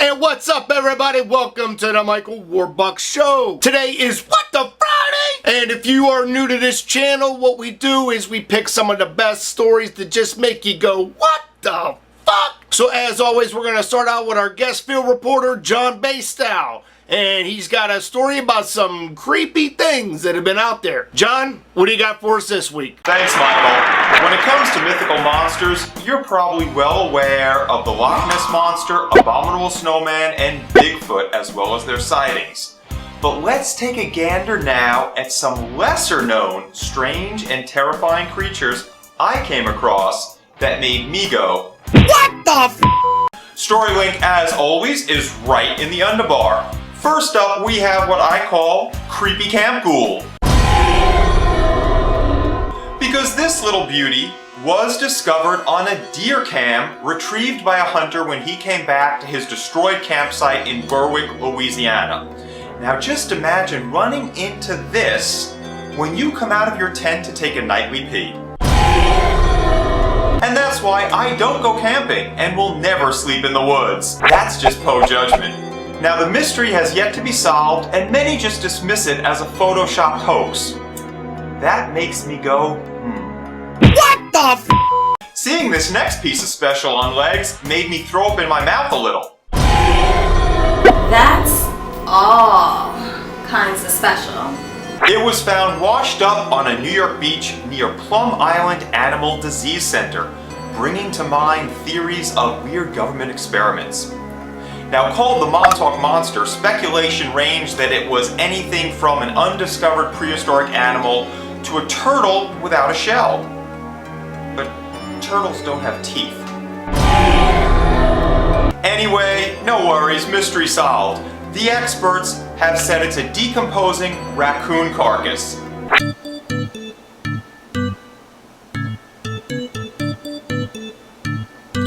And what's up, everybody? Welcome to the Michael Warbucks Show. Today is What the Friday? And if you are new to this channel, what we do is we pick some of the best stories that just make you go, what the fuck? So as always, we're going to start out with our guest field reporter, John Bastow. And he's got a story about some creepy things that have been out there. John, what do you got for us this week? Thanks, Michael. When it comes to mythical monsters, you're probably well aware of the Loch Ness Monster, Abominable Snowman, and Bigfoot, as well as their sightings. But let's take a gander now at some lesser-known, strange, and terrifying creatures I came across that made me go, what the f***? Story link, as always, is right in the underbar. First up, we have what I call Creepy Camp Ghoul. Because this little beauty was discovered on a deer cam retrieved by a hunter when he came back to his destroyed campsite in Berwick, Louisiana. Now just imagine running into this when you come out of your tent to take a nightly pee. And that's why I don't go camping and will never sleep in the woods. That's just po judgment. Now the mystery has yet to be solved, and many just dismiss it as a photoshopped hoax. That makes me go, what the f***? Seeing this next piece of special on legs made me throw up in my mouth a little. That's all kinds of special. It was found washed up on a New York beach near Plum Island Animal Disease Center, bringing to mind theories of weird government experiments. Now, called the Montauk Monster, speculation ranged that it was anything from an undiscovered prehistoric animal to a turtle without a shell. But turtles don't have teeth. Anyway, no worries, mystery solved. The experts have said it's a decomposing raccoon carcass.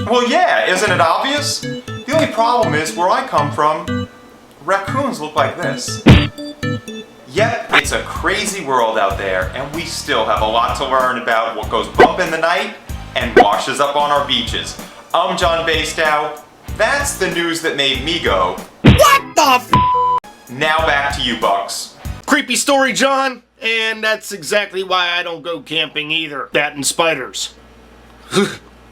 Well, yeah, isn't it obvious? The only problem is, where I come from, raccoons look like this. Yep, it's a crazy world out there, and we still have a lot to learn about what goes bump in the night and washes up on our beaches. I'm John Bastow. That's the news that made me go, what the f***? Now back to you, Bucks. Creepy story, John. And that's exactly why I don't go camping either. That and spiders.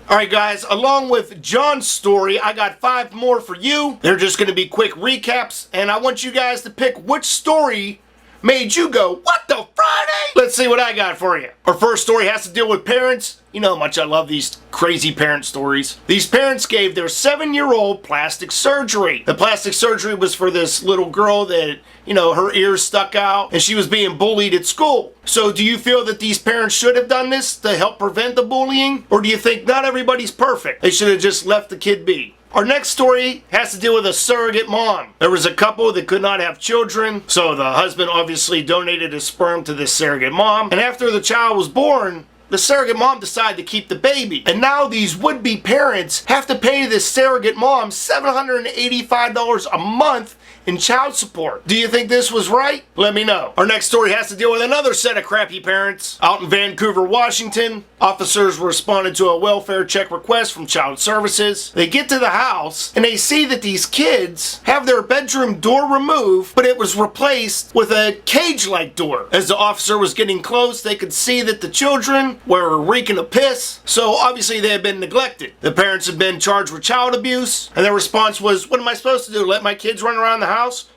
Alright guys, along with John's story, I got 5 more for you. They're just going to be quick recaps, and I want you guys to pick which story made you go, what the Friday? Let's see what I got for you. Our first story has to deal with parents. You know how much I love these crazy parent stories. These parents gave their 7-year-old plastic surgery. The plastic surgery was for this little girl that, you know, her ears stuck out and she was being bullied at school. So do you feel that these parents should have done this to help prevent the bullying? Or do you think not everybody's perfect? They should have just left the kid be? Our next story has to deal with a surrogate mom. There was a couple that could not have children, so the husband obviously donated his sperm to this surrogate mom. And after the child was born, the surrogate mom decided to keep the baby. And now these would-be parents have to pay this surrogate mom $785 a month in child support. Do you think this was right? Let me know. Our next story has to deal with another set of crappy parents. Out in Vancouver, Washington, officers responded to a welfare check request from Child Services. They get to the house and they see that these kids have their bedroom door removed, but it was replaced with a cage-like door. As the officer was getting close, they could see that the children were reeking of piss, so obviously they had been neglected. The parents had been charged with child abuse, and their response was, what am I supposed to do, let my kids run around the house?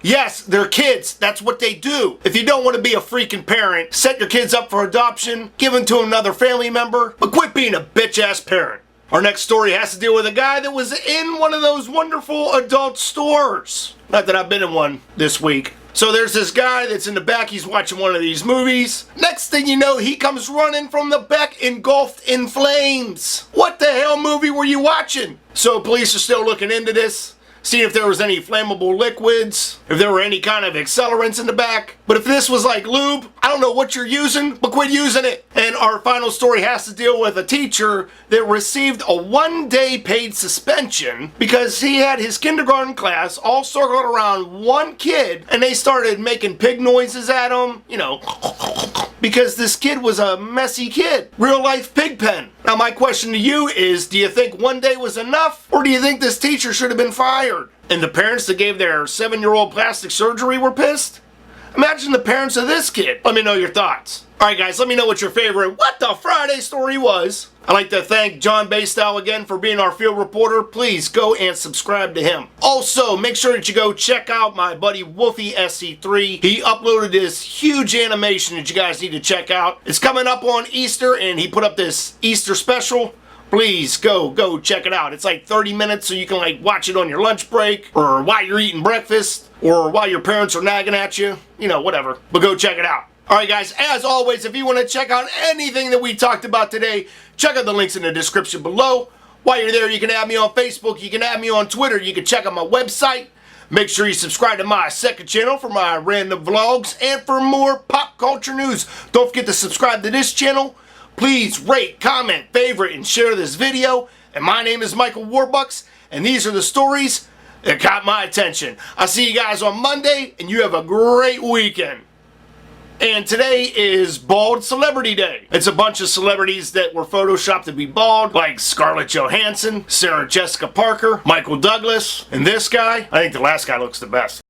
Yes, they're kids. That's what they do. If you don't want to be a freaking parent, set your kids up for adoption, give them to another family member, but quit being a bitch-ass parent. Our next story has to deal with a guy that was in one of those wonderful adult stores. Not that I've been in one this week. So there's this guy that's in the back, he's watching one of these movies. Next thing you know, he comes running from the back engulfed in flames. What the hell movie were you watching? So police are still looking into this, seeing if there was any flammable liquids, if there were any kind of accelerants in the back. But if this was like lube, I don't know what you're using, but quit using it. And our final story has to deal with a teacher that received a 1-day paid suspension because he had his kindergarten class all circled around one kid and they started making pig noises at him, you know. because this kid was a messy kid. Real life pig pen. Now my question to you is, do you think one day was enough, or do you think this teacher should have been fired? And the parents that gave their 7-year-old plastic surgery were pissed? Imagine the parents of this kid. Let me know your thoughts. Alright guys, let me know what your favorite What the Friday story was. I'd like to thank John Bastow again for being our field reporter. Please go and subscribe to him. Also, make sure that you go check out my buddy WOLFIE SC3. He uploaded this huge animation that you guys need to check out. It's coming up on Easter, and he put up this Easter special. Please go check it out. It's like 30 minutes, so you can like watch it on your lunch break, or while you're eating breakfast, or while your parents are nagging at you. You know, whatever. But go check it out. Alright guys, as always, if you want to check out anything that we talked about today, check out the links in the description below. While you're there, you can add me on Facebook, you can add me on Twitter, you can check out my website. Make sure you subscribe to my second channel for my random vlogs and for more pop culture news. Don't forget to subscribe to this channel. Please rate, comment, favorite, and share this video. And my name is Michael Warbucks, and these are the stories that caught my attention. I'll see you guys on Monday, and you have a great weekend. And today is Bald Celebrity Day. It's a bunch of celebrities that were photoshopped to be bald, like Scarlett Johansson, Sarah Jessica Parker, Michael Douglas, and this guy. I think the last guy looks the best.